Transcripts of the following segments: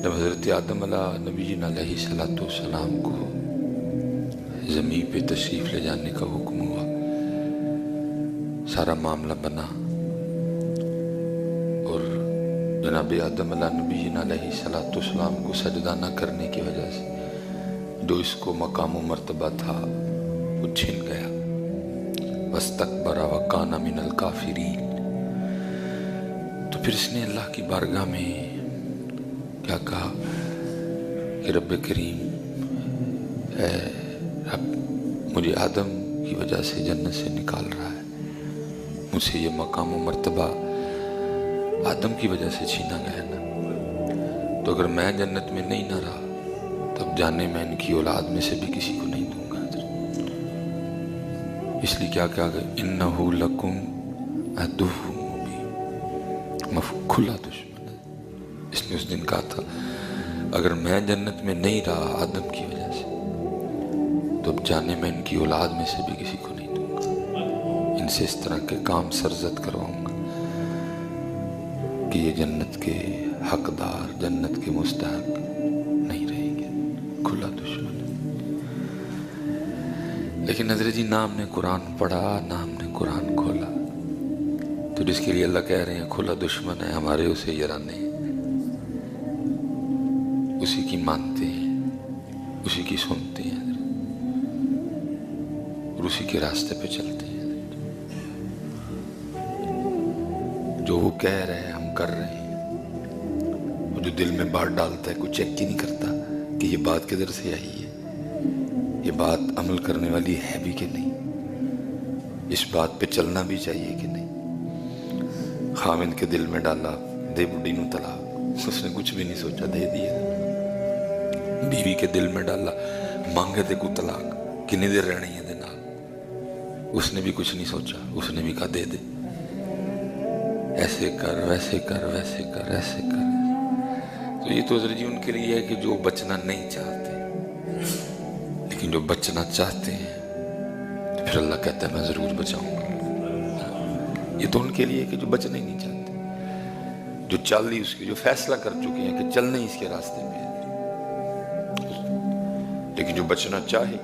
جب حضرت آدم علیہ السلام کو زمین پہ تشریف لے جانے کا حکم ہوا، سارا معاملہ بنا، اور جناب آدم علیہ السلام کو سجدہ نہ کرنے کی وجہ سے جو اس کو مقام و مرتبہ تھا وہ چھن گیا، واستکبر وکان من الکافرین۔ تو پھر اس نے اللہ کی بارگاہ میں کیا کہا کہ رب کریم، اے رب، مجھے آدم کی وجہ سے جنت سے نکال رہا ہے، مجھ سے یہ مقام و مرتبہ آدم کی وجہ سے چھینا گیا نا، تو اگر میں جنت میں نہیں نہ رہا تب جانے میں ان کی اولاد میں سے بھی کسی کو نہیں دوں گا۔ اس لیے کیا کہا گیا، انہو لکم عدو مبین، کھلا دشمن ہے۔ اس نے اس دن کہا تھا اگر میں جنت میں نہیں رہا آدم کی وجہ سے تو اب جانے میں ان کی اولاد میں سے بھی کسی کو نہیں دوں گا، ان سے اس طرح کے کام سرزد کرواؤں گا کہ یہ جنت کے حقدار، جنت کے مستحق نہیں رہیں گے، کھلا دشمن ہے۔ لیکن حضرت جی نہ ہم نے قرآن پڑھا، نہ ہم نے قرآن کھولا، تو جس کے لیے اللہ کہہ رہے ہیں کھلا دشمن ہے، ہمارے اسے یرانے ہیں، اسی کی مانتے ہیں، اسی کی سنتے ہیں اور اسی کے راستے پہ چلتے ہیں۔ جو وہ کہہ رہے ہیں ہم کر رہے ہیں، وہ جو دل میں بات ڈالتا ہے کوئی چیک ہی نہیں کرتا کہ یہ بات کدھر سے آئی ہے، یہ بات عمل کرنے والی ہے بھی کہ نہیں، اس بات پہ چلنا بھی چاہیے کہ نہیں۔ خامد کے دل میں ڈالا دے بڈی نو طلاق، اس نے کچھ بھی نہیں سوچا، دے دیا۔ بیوی کے دل میں ڈالا مانگے دے کو طلاق، کنی دیر رہنی ہے دے نال، اس نے بھی کچھ نہیں سوچا، اس نے بھی کہا دے دے، ایسے کر ویسے کر ویسے کر ایسے کر۔ تو یہ تو حضرت جی ان کے لیے ہے کہ جو بچنا نہیں چاہتے، لیکن جو بچنا چاہتے ہیں تو پھر اللہ کہتا ہے میں ضرور بچاؤں گا۔ یہ تو ان کے لیے ہے کہ جو بچنا ہی نہیں چاہتے، جو چل ہی اس کے، جو فیصلہ کر چکے ہیں کہ چلنا ہی اس کے راستے پہ ہے، لیکن جو بچنا چاہے۔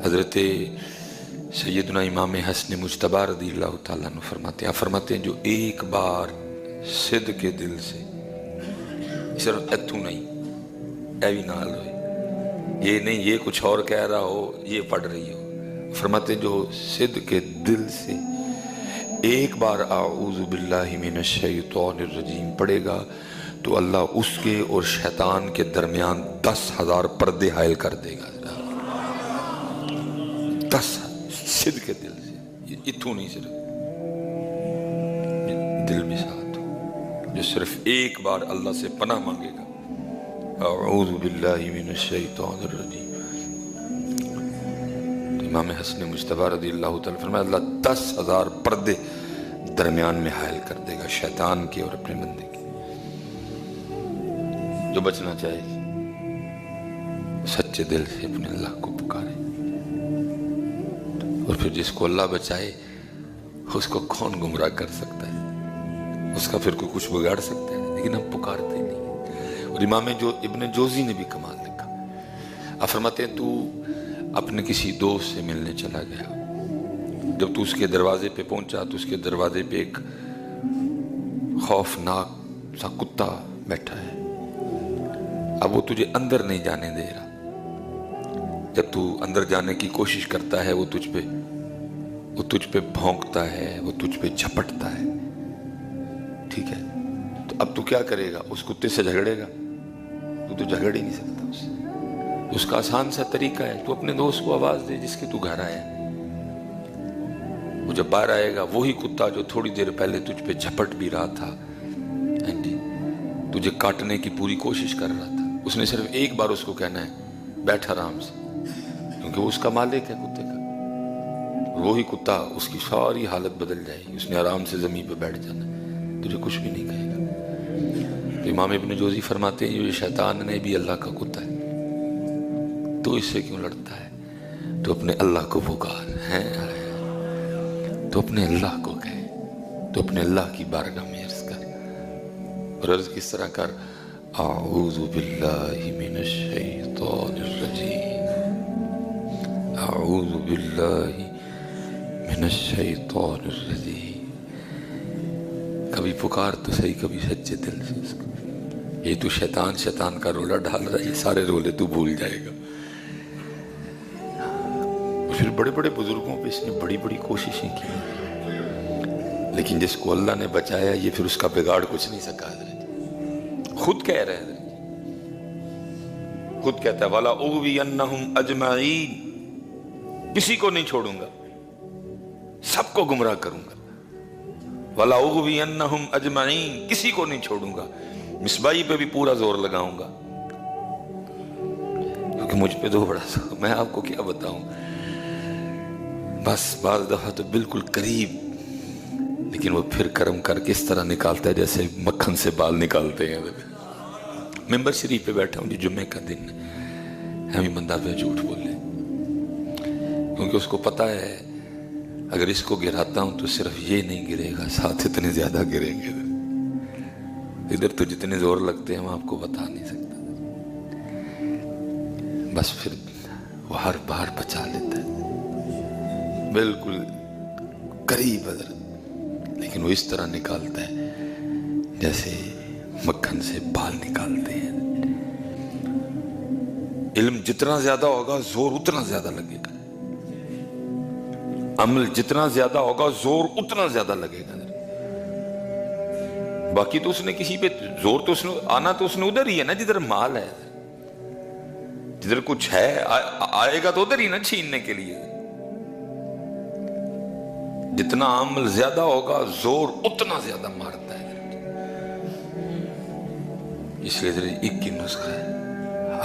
حضرت سیدنا امام حسن مجتبی رضی اللہ تعالیٰ عنہ فرماتے ہیں جو ایک بار صدق کے دل سے، صرف اتھو نہیں، اے بھی نال ہوئے، یہ نہیں یہ کچھ اور کہہ رہا ہو یہ پڑھ رہی ہو، فرماتے ہیں جو صدق کے دل سے ایک بار اعوذ باللہ من الشیطان الرجیم پڑھے گا تو اللہ اس کے اور شیطان کے درمیان 10,000 پردے حائل کر دے گا۔ 10 صدق کے دل سے، اتھو نہیں، صرف دل میں ساتھ ہو، جو صرف ایک بار اللہ سے پناہ مانگے گا، اعوذ باللہ من الشیطان الرجیم، تو امام حسن مجتبی رضی اللہ تعالیٰ فرمایا اللہ 10,000 پردے درمیان میں حائل کر دے گا شیطان کے اور اپنے بندے کے۔ جو بچنا چاہے سچے دل سے اپنے اللہ کو پکارے، اور پھر جس کو اللہ بچائے اس کو کون گمراہ کر سکتا ہے، اس کا پھر کوئی کچھ بگاڑ سکتا ہے، لیکن ہم پکارتے نہیں۔ اور امام ابن جوزی نے بھی کمال لکھا، آپ فرماتے ہیں تو اپنے کسی دوست سے ملنے چلا گیا، جب تو اس کے دروازے پہ پہنچا تو اس کے دروازے پہ ایک خوفناک سا کتا بیٹھا ہے، اب وہ تجھے اندر نہیں جانے دے رہا، جب تو اندر جانے کی کوشش کرتا ہے وہ تجھ پہ بھونکتا ہے، وہ تجھ پہ جھپٹتا ہے، ٹھیک ہے، تو اب تو کیا کرے گا، اس کتے سے جھگڑے گا؟ تو جھگڑ ہی نہیں سکتا اس سے۔ اس کا آسان سا طریقہ ہے تو اپنے دوست کو آواز دے جس کے تو گھر آیا، وہ جب باہر آئے گا وہی کتا جو تھوڑی دیر پہلے تجھ پہ جھپٹ بھی رہا تھا، تجھے کاٹنے کی پوری کوشش کر رہا تھا، اس نے صرف ایک بار اس کو کہنا ہے بیٹھ آرام سے، کیونکہ وہ اس کا مالک ہے کتے کا، وہی کتا اس کی ساری حالت بدل جائے گی، اس نے آرام سے زمین پہ بیٹھ جانا ہے، تجھے کچھ بھی نہیں کہے گا۔ تو امام ابن جوزی فرماتے ہیں یہ شیطان نے بھی اللہ کا کتا ہے، تو اس سے کیوں لڑتا ہے؟ تو اپنے اللہ کو پکار ہے، تو اپنے اللہ کو کہے، تو اپنے اللہ کی بارگاہ میں عرض کر، اور عرض کس طرح کر، اعوذ باللہ من الشیطان الرجیم، اعوذ باللہ من الشیطان الرجیم۔ کبھی پکار تو صحیح، کبھی سچے دل سے اس کو، یہ تو شیطان کا رولا ڈال رہا ہے، یہ سارے رولے تو بھول جائے گا۔ پھر بڑے بڑے بزرگوں پہ اس نے بڑی بڑی کوششیں کی، لیکن جس کو اللہ نے بچایا یہ پھر اس کا بگاڑ کچھ نہیں سکا۔ حضرت خود کہہ رہے ہیں، خود کہتا ہے وَلَا أُغْوِيَنَّهُمْ أَجْمَعِينَ، کسی کو نہیں چھوڑوں گا، سب کو گمراہ کروں گا۔ وَلَا أُغْوِيَنَّهُمْ أَجْمَعِينَ، کسی کو نہیں چھوڑوں گا، مصباحی پہ بھی پورا زور لگاؤں گا، کیونکہ مجھ پہ تو بڑا زور، میں آپ کو کیا بتاؤں، بس بعض دفعہ تو بالکل قریب، لیکن وہ پھر کرم کر کے اس طرح نکالتا ہے جیسے مکھن سے بال نکالتے ہیں۔ ممبر شریف پہ بیٹھا ہوں جی، جمعے کا دن ہے، ہمیں بندہ پہ جھوٹ بولے، کیونکہ اس کو پتا ہے اگر اس کو گراتا ہوں تو صرف یہ نہیں گرے گا، ساتھ اتنے زیادہ گریں گے، ادھر تو جتنے زور لگتے ہیں ہم آپ کو بتا نہیں سکتا، بس پھر وہ ہر بار بچا لیتا ہے، بالکل قریب حضرت، لیکن وہ اس طرح نکالتا ہے جیسے مکھن سے بال نکالتے ہیں۔ علم جتنا زیادہ ہوگا زور اتنا زیادہ لگے گا، عمل جتنا زیادہ ہوگا زور اتنا زیادہ لگے گا۔ باقی تو اس نے کسی پہ زور تو اس نے آنا تو اس نے ادھر ہی ہے نا جدھر مال ہے، جدھر کچھ ہے آئے گا تو ادھر ہی نا چھیننے کے لیے۔ جتنا عمل زیادہ ہوگا زور اتنا زیادہ مارتا ہے، اس لیے ایک کی نسخہ ہے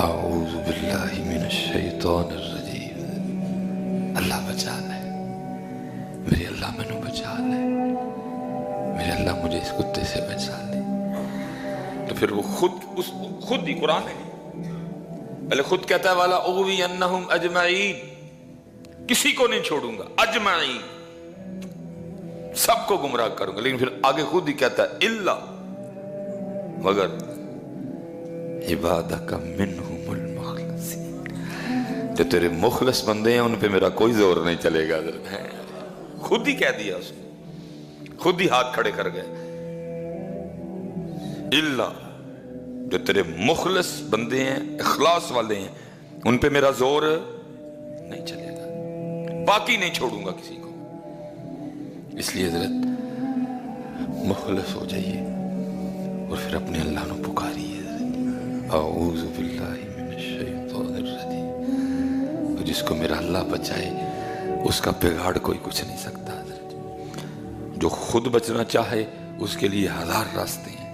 اعوذ باللہ من الشیطان الرجیم، اللہ بچا لے میرے، اللہ مینوں بچا لے میرے، اللہ مجھے اس کتے سے بچا لے۔ تو پھر وہ خود ہی قرآن ہے، پہلے خود کہتا ہے والا اغوینہم اجمعین، کسی کو نہیں چھوڑوں گا، اجمعین سب کو گمراہ کروں گا، لیکن پھر آگے خود ہی کہتا ہے الا، مگر عبادک منہم المخلصین، جو تیرے مخلص بندے ہیں ان پہ میرا کوئی زور نہیں چلے گا۔ خود ہی کہہ دیا اس نے، خود ہی ہاتھ کھڑے کر گئے، الا جو تیرے مخلص بندے ہیں، اخلاص والے ہیں، ان پہ میرا زور نہیں چلے گا، باقی نہیں چھوڑوں گا کسی کو۔ اس لیے حضرت مخلص ہو جائیے اور پھر اپنے اللہ نو پکاریے، اعوذ باللہ من الشیطان الرجیم، جس کو میرا اللہ بچائے اس کا بگاڑ کوئی کچھ نہیں سکتا حضرت۔ جو خود بچنا چاہے اس کے لیے ہزار راستے ہیں،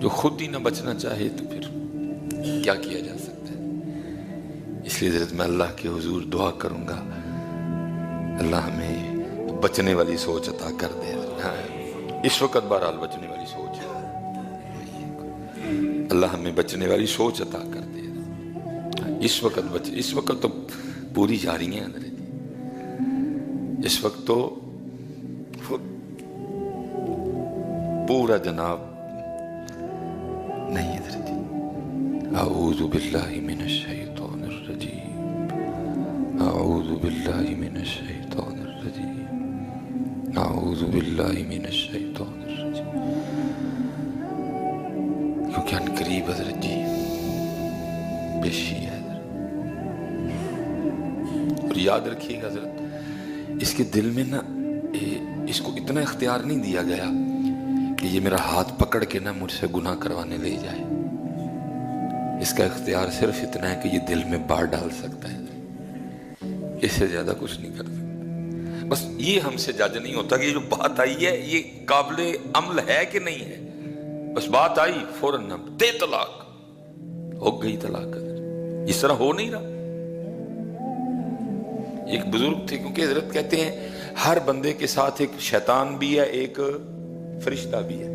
جو خود ہی نہ بچنا چاہے تو پھر کیا کیا جا سکتا ہے۔ اس لیے حضرت میں اللہ کے حضور دعا کروں گا اللہ ہمیں بچنے والی سوچ عطا کر دے۔ اس وقت بہرحال بچنے والی سوچ ہے، اللہ ہمیں بچنے والی سوچ عطا کر دے۔ اس وقت تو پوری جاری ہیں حضرت، اس وقت تو پورا جناب نہیں حضرت۔ اعوذ باللہ من الشیطان الرجیم، اعوذ باللہ من الشیطان الرجیم، اعوذ باللہ من الشیطان الرجیم، کیونکہ ان قریب حضرت جی پیشی ہے حضرت۔ اور یاد رکھیے گا حضرت، اس کے دل میں نا اس کو اتنا اختیار نہیں دیا گیا کہ یہ میرا ہاتھ پکڑ کے نا مجھ سے گناہ کروانے لے جائے، اس کا اختیار صرف اتنا ہے کہ یہ دل میں بار ڈال سکتا ہے، اس سے زیادہ کچھ نہیں کر سکتا۔ بس یہ ہم سے جج نہیں ہوتا کہ یہ جو بات آئی ہے یہ قابل عمل ہے کہ نہیں ہے، بس بات آئی فوراً دے طلاق، ہو گئی طلاق، اس طرح ہو نہیں رہا۔ ایک بزرگ تھے، کیونکہ حضرت کہتے ہیں ہر بندے کے ساتھ ایک شیطان بھی ہے، ایک فرشتہ بھی ہے۔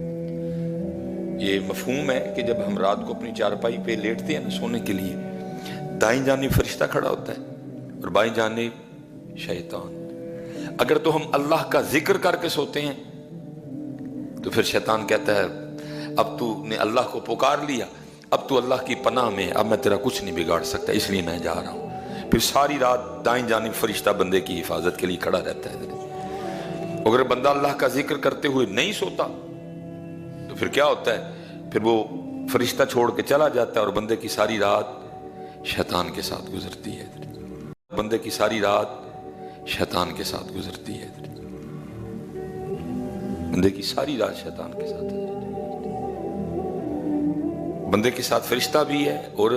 یہ مفہوم ہے کہ جب ہم رات کو اپنی چارپائی پہ لیٹتے ہیں نا سونے کے لیے، دائیں جانب فرشتہ کھڑا ہوتا ہے اور بائیں جانب شیطان۔ اگر تو ہم اللہ کا ذکر کر کے سوتے ہیں تو پھر شیطان کہتا ہے اب تو نے اللہ کو پکار لیا، اب تو اللہ کی پناہ میں، اب میں تیرا کچھ نہیں بگاڑ سکتا، اس لیے میں جا رہا ہوں۔ پھر ساری رات دائیں جانب فرشتہ بندے کی حفاظت کے لیے کھڑا رہتا ہے۔ اگر بندہ اللہ کا ذکر کرتے ہوئے نہیں سوتا تو پھر کیا ہوتا ہے؟ پھر وہ فرشتہ چھوڑ کے چلا جاتا ہے اور بندے کی ساری رات شیطان کے ساتھ گزرتی ہے۔ بندے کی ساری رات شیطان کے ساتھ گزرتی ہے۔ بندے کی ساری رات شیطان کے ساتھ ہے۔ بندے کے ساتھ فرشتہ بھی ہے، اور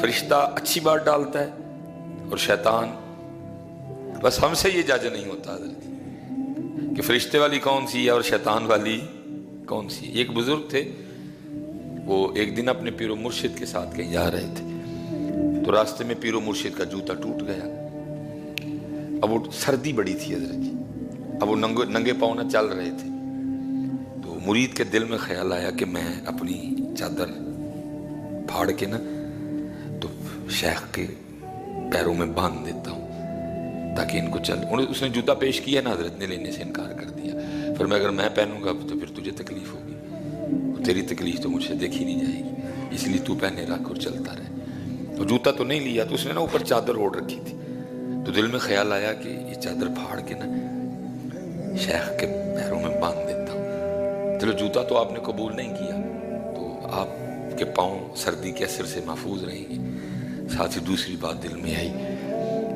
فرشتہ اچھی بات ڈالتا ہے، اور شیطان، بس ہم سے یہ جج نہیں ہوتا کہ فرشتے والی کون سی ہے اور شیطان والی کون سی ہے۔ ایک بزرگ تھے، وہ ایک دن اپنے پیر و مرشد کے ساتھ کہیں جا رہے تھے، تو راستے میں پیر و مرشد کا جوتا ٹوٹ گیا۔ اب وہ سردی بڑی تھی حضرت جی، اب وہ ننگے پاؤں نہ چل رہے تھے، تو مرید کے دل میں خیال آیا کہ میں اپنی چادر پھاڑ کے نا تو شیخ کے پیروں میں باندھ دیتا ہوں تاکہ ان کو چل۔ اس نے جوتا پیش کیا نا، حضرت نے لینے سے انکار کر دیا۔ پھر میں اگر میں پہنوں گا تو پھر تجھے تکلیف ہوگی، اور تیری تکلیف تو مجھ سے دیکھی نہیں جائے گی، اس لیے تو پہنے رکھ اور چلتا رہے۔ اور جوتا تو نہیں لیا، تو اس نے نا اوپر چادر اوڑھ رکھی تھی، تو دل میں خیال آیا کہ یہ چادر پھاڑ کے نا شیخ کے پیروں میں باندھ دیتا ہوں۔ چلو جوتا تو آپ نے قبول نہیں کیا، تو آپ کے پاؤں سردی کے اثر سے محفوظ رہیں گے۔ ساتھ ہی دوسری بات دل میں آئی،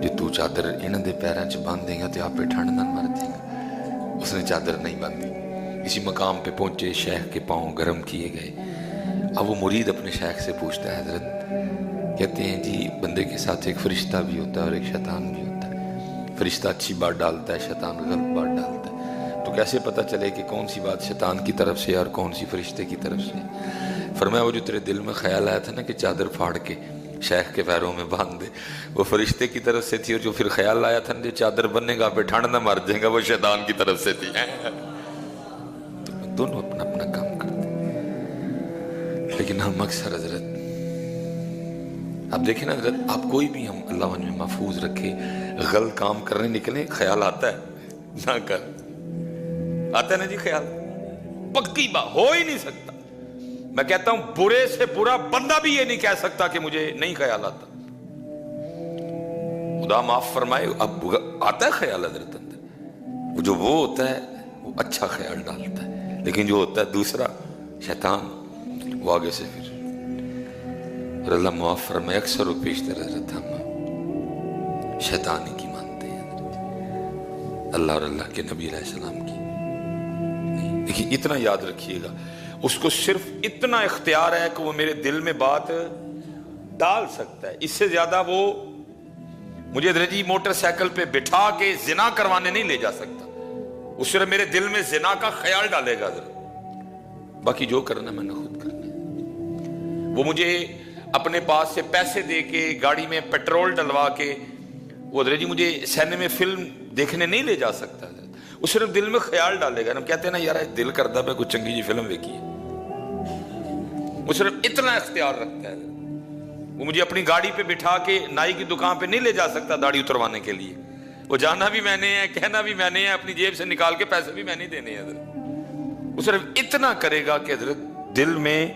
جو تو چادر انہاں دے پیراں چ باندھ دے گا تو آپ پہ ٹھنڈ نہ مر جائے گا۔ اس نے چادر نہیں باندھی۔ اسی مقام پہ پہنچے، شیخ کے پاؤں گرم کیے گئے۔ اب وہ مرید اپنے شیخ سے پوچھتا ہے، حضرت کہتے ہیں جی بندے کے ساتھ ایک فرشتہ بھی ہوتا ہے اور ایک شیطان بھی ہوتا ہے، فرشتہ اچھی بات ڈالتا ہے، شیطان غلط بات ڈالتا ہے، تو کیسے پتہ چلے کہ کون سی بات شیطان کی طرف سے اور کون سی فرشتے کی طرف سے؟ فرمایا وہ جو تیرے دل میں خیال آیا تھا نا کہ چادر پھاڑ کے شیخ کے پیروں میں باندھ دے، وہ فرشتے کی طرف سے تھی، اور جو پھر خیال آیا تھا نا جو چادر بننے گا پہ ٹھنڈ نہ مر جائے گا، وہ شیطان کی طرف سے تھی۔ تو دونوں اپنا اپنا کام کرتے، لیکن ہم اکثر حضرت، آپ دیکھیں نا حضرت، آپ کوئی بھی ہم اللہ عنہ محفوظ رکھے، غلط کام کرنے نکلیں، خیال آتا ہے نہ کر، آتا ہے نا جی خیال، پکی بات ہو ہی نہیں سکتا۔ میں کہتا ہوں برے سے برا بندہ بھی یہ نہیں کہہ سکتا کہ مجھے نہیں خیال آتا۔ خدا معاف فرمائے، اب آتا ہے خیال حضرت اندر، جو وہ ہوتا ہے وہ اچھا خیال ڈالتا ہے، لیکن جو ہوتا ہے دوسرا شیطان، وہ آگے سے پھر، اور اللہ معاف فرمائے اکثر و بیشتر حضرت ہم شیطان ہی کی مانتے ہیں حضرت، اللہ اور اللہ کے نبی علیہ السلام کی نہیں۔ دیکھیں اتنا یاد رکھیے گا، اس کو صرف اتنا اختیار ہے کہ وہ میرے دل میں بات ڈال سکتا ہے، اس سے زیادہ وہ مجھے حضرت جی موٹر سائیکل پہ بٹھا کے زنا کروانے نہیں لے جا سکتا، وہ صرف میرے دل میں زنا کا خیال ڈالے گا حضرت، باقی جو کرنا میں نے خود کرنا ہے۔ وہ مجھے اپنے پاس سے پیسے دے کے، گاڑی میں پیٹرول ڈلوا کے، وہ حضرت جی مجھے سینے میں فلم دیکھنے نہیں لے جا سکتا، وہ صرف دل میں خیال ڈالے گا۔ ہم کہتے ہیں نا یار دل کردا پہ کوئی چنگی جی فلم دیکھی ہے، وہ صرف اتنا اختیار رکھتا ہے۔ وہ مجھے اپنی گاڑی پہ بٹھا کے نائی کی دکان پہ نہیں لے جا سکتا داڑھی اتروانے کے لیے، وہ جانا بھی میں نے ہے، کہنا بھی میں نے ہے، اپنی جیب سے نکال کے پیسے بھی میں نہیں دینے ہیں حضرت۔ وہ صرف اتنا کرے گا کہ حضرت دل میں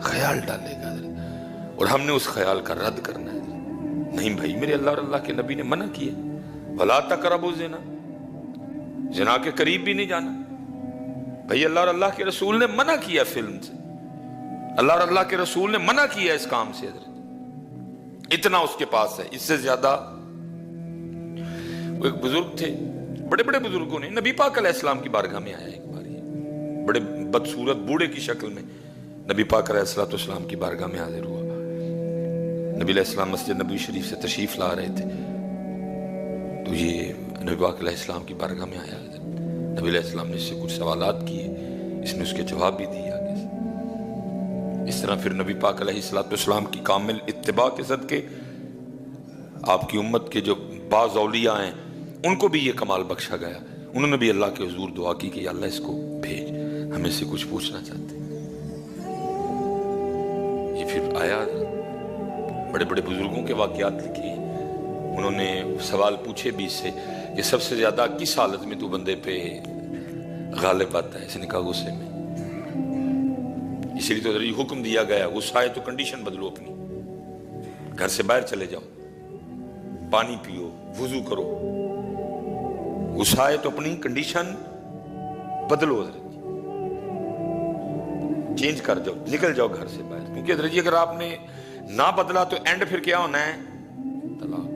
خیال ڈالے گا حضرت، اور ہم نے اس خیال کا رد کرنا ہے۔ نہیں بھائی، میرے اللہ اور اللہ کے نبی نے منع کیا، وَلَا تَقْرَبُوا الزِّنَا، زنا کے قریب بھی نہیں جانا۔ بھائی اللہ اور اللہ کے رسول نے منع کیا فلم سے، اللہ اور اللہ کے رسول نے منع کیا اس کام سے حضرت، اتنا اس کے پاس ہے۔ اس سے زیادہ، وہ ایک بزرگ تھے، بڑے بڑے بزرگوں نے، نبی پاک علیہ السلام کی بارگاہ میں آیا ایک بار، بڑے بدصورت بوڑھے کی شکل میں نبی پاک علیہ السلام کی بارگاہ میں حاضر ہوا۔ نبی علیہ السلام مسجد نبوی شریف سے تشریف لا رہے تھے، تو یہ نبی پاک علیہ السلام کی بارگاہ میں آیا حضرت۔ نبی علیہ السلام نے اس سے کچھ سوالات کیے، اس نے اس کے جواب بھی دیے آگے سے۔ اس طرح پھر نبی پاک علیہ السلام کی کامل اتباع کے صدقے آپ کی امت کے جو بعض اولیاء ہیں ان کو بھی یہ کمال بخشا گیا، انہوں نے بھی اللہ کے حضور دعا کی کہ اللہ اس کو بھیج، ہم اس سے کچھ پوچھنا چاہتے ہیں۔ یہ پھر آیا، بڑے بڑے بزرگوں کے واقعات لکھے، انہوں نے سوال پوچھے بھی اس سے کہ سب سے زیادہ کس حالت میں تو بندے پہ غالب آتا ہے؟ اس نے کہا غصے میں۔ اس لیے تو حضرت جی حکم دیا گیا غصہ آئے تو کنڈیشن بدلو اپنی، گھر سے باہر چلے جاؤ، پانی پیو، وضو کرو، غصہ آئے تو اپنی کنڈیشن بدلو حضرت جی، چینج کر جاؤ، نکل جاؤ گھر سے باہر، کیونکہ حضرت جی اگر آپ نے نہ بدلا تو اینڈ پھر کیا ہونا ہے؟ طلاق۔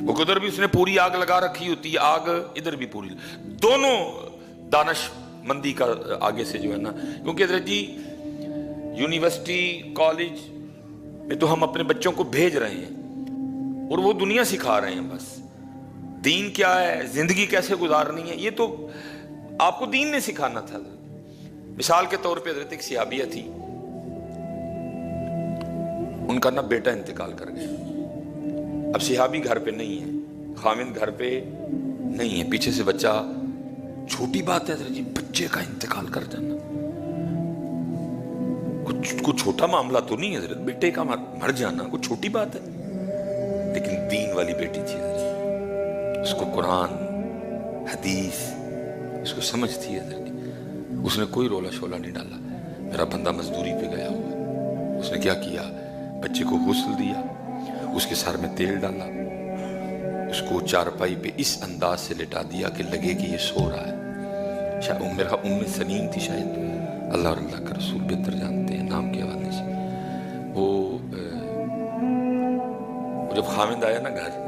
وہ ادھر بھی اس نے پوری آگ لگا رکھی ہوتی ہے، آگ ادھر بھی پوری، دونوں دانش مندی کا آگے سے جو ہے نا، کیونکہ حضرت جی یونیورسٹی کالج میں تو ہم اپنے بچوں کو بھیج رہے ہیں اور وہ دنیا سکھا رہے ہیں، بس دین کیا ہے، زندگی کیسے گزارنی ہے، یہ تو آپ کو دین نے سکھانا تھا۔ مثال کے طور پہ حضرت ایک صحابیہ تھی، ان کا نا بیٹا انتقال کر گیا، اب صحابی گھر پہ نہیں ہے، خامند گھر پہ نہیں ہے، پیچھے سے بچہ، چھوٹی بات ہے حضرت جی بچے کا انتقال کر جانا، کچھ چھوٹا معاملہ تو نہیں ہے حضرت، بیٹے کا مر جانا کوئی چھوٹی بات ہے، لیکن دین والی بیٹی تھی حضرت، اس کو قرآن حدیث اس کو سمجھ تھی حضرت، اس نے کوئی رولا شولا نہیں ڈالا، میرا بندہ مزدوری پہ گیا ہوا، اس نے کیا کیا، بچے کو غسل دیا، اس کے سر میں تیل ڈالا، اس کو چارپائی پہ اس انداز سے لٹا دیا کہ لگے کہ یہ سو رہا ہے، شاید میرا ام سنیم تھی، شاید اللہ اور اللہ کا رسول بہتر جانتے ہیں نام کے حوالے سے، وہ جب خامند آیا نا گھر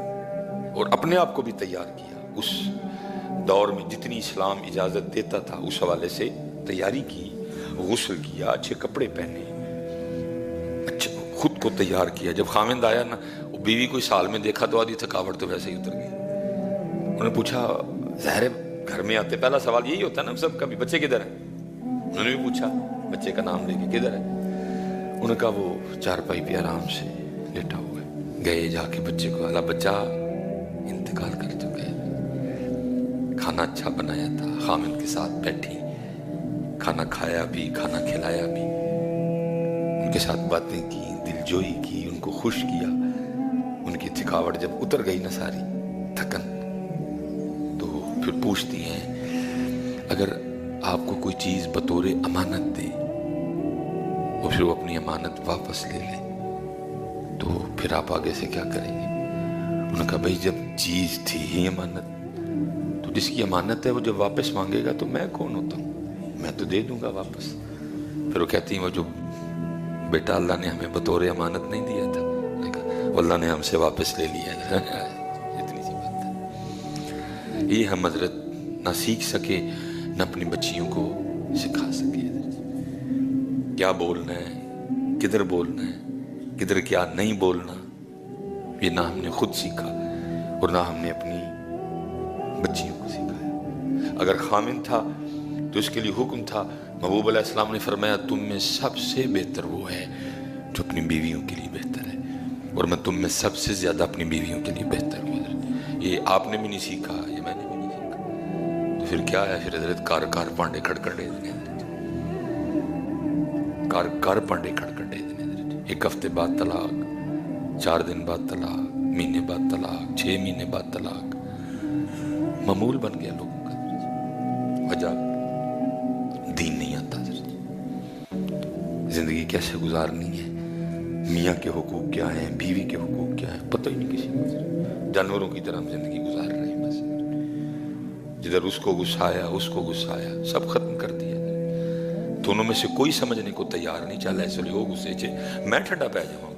اور اپنے آپ کو بھی تیار کیا، اس دور میں جتنی اسلام اجازت دیتا تھا اس حوالے سے تیاری کی، غسل کیا، اچھے کپڑے پہنے، اچھا خود کو تیار کیا، جب خامند آیا نا، وہ بیوی کو اس حال میں دیکھا تو آدھی تھکاوٹ تو ویسے ہی اتر گئی، انہوں نے پوچھا، ظاہر گھر میں آتے پہلا سوال یہی ہوتا ہے نا سب کا بھی، بچے کدھر ہیں؟ انہوں نے بھی پوچھا بچے کا نام لے کے، کدھر ہے؟ انہوں نے کہا وہ چارپائی پہ آرام سے لیٹا ہوا ہے، گئے جا کے بچے کو، اللہ بچہ انتقال کر چکا ہے، کھانا اچھا بنایا تھا، خامند کے ساتھ بیٹھی، کھانا کھایا بھی، کھانا کھلایا بھی، ان کے ساتھ باتیں کی، دل جوئی کی، ان کو خوش کیا، ان کی تھکاوٹ جب اتر گئی نا ساری تھکن، تو پھر پوچھتی ہیں اگر آپ کو کوئی چیز بطور امانت دے اور پھر وہ اپنی امانت واپس لے لے تو پھر آپ آگے سے کیا کریں گے؟ انہوں نے کہا بھائی جب چیز تھی ہی امانت تو جس کی امانت ہے وہ جب واپس مانگے گا تو میں کون ہوتا ہوں، میں تو دے دوں گا واپس۔ پھر وہ کہتی ہیں وہ جو بیٹا اللہ نے ہمیں بطور امانت نہیں دیا تھا، میں نے کہا وہ اللہ نے ہم سے واپس لے لیا ہے، اتنی سی بات ہے، یہ ہم حضرت نہ سیکھ سکے نہ اپنی بچیوں کو سکھا سکے، کیا بولنا ہے، کدھر بولنا ہے، کدھر کیا نہیں بولنا، یہ نہ ہم نے خود سیکھا اور نہ ہم نے اپنی بچیوں کو سکھایا۔ اگر خامن تھا تو اس کے لیے حکم تھا، محبوب علیہ السلام نے فرمایا تم میں سب سے بہتر وہ ہے جو اپنی بیویوں کے لیے بہتر ہے، اور میں تم میں سب سے زیادہ اپنی بیویوں کے لیے بہتر ہوں۔ یہ آپ نے بھی نہیں سیکھا، یہ میں نے بھی نہیں سیکھا، تو پھر کیا ہے، پھر حضرت کار پانڈے کھڑکڑے دینے، کار پانڈے کھڑکڑے دینے، ایک ہفتے بعد طلاق، 4 دن بعد طلاق، مہینے بعد طلاق، 6 مہینے بعد طلاق، معمول بن گیا لوگوں کا۔ وجہ دین نہیں آتا، زندگی کیسے گزارنی ہے، میاں کے حقوق کیا ہیں، بیوی کے حقوق کیا ہیں، پتہ ہی نہیں کسی کو، جانوروں کی طرح ہم زندگی گزار رہے ہیں، بس جدھر اس کو غصایا اس کو غصایا، سب ختم کر دیا، دونوں میں سے کوئی سمجھنے کو تیار نہیں، چل ایسے لوگ وہ غصے چے میں ٹھنڈا پہ جاؤں،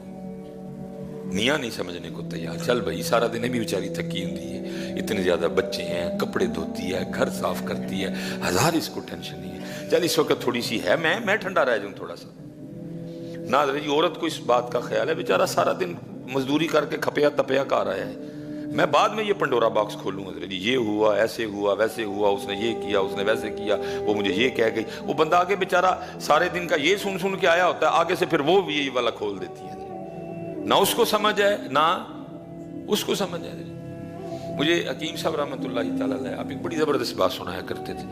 میاں نہیں سمجھنے کو تیار، چل بھائی سارا دن بھی بیچاری تھکی ہوتی ہے، اتنے زیادہ بچے ہیں، کپڑے دھوتی ہے، گھر صاف کرتی ہے، ہزار اس کو ٹینشن نہیں ہے، چل اس وقت تھوڑی سی ہے میں ٹھنڈا رہ جاؤں تھوڑا سا۔ نہ حضرت جی عورت کو اس بات کا خیال ہے، بیچارہ سارا دن مزدوری کر کے کھپیا تپیا کر رہا ہے، میں بعد میں یہ پنڈورا باکس کھولوں حضرت جی، یہ ہوا ایسے ہوا ویسے ہوا، اس نے یہ کیا اس نے ویسے کیا، وہ مجھے یہ کہہ گئی، وہ بندہ آگے بیچارہ سارے دن کا یہ سن کے آیا ہوتا ہے، آگے سے پھر وہ بھی یہی والا کھول دیتی ہے، نہ اس کو سمجھ ہے نہ اس کو سمجھ ہے۔ مجھے حکیم صاحب رحمۃ اللہ تعالیٰ علیہ آپ ایک بڑی زبردست بات سنایا کرتے تھے،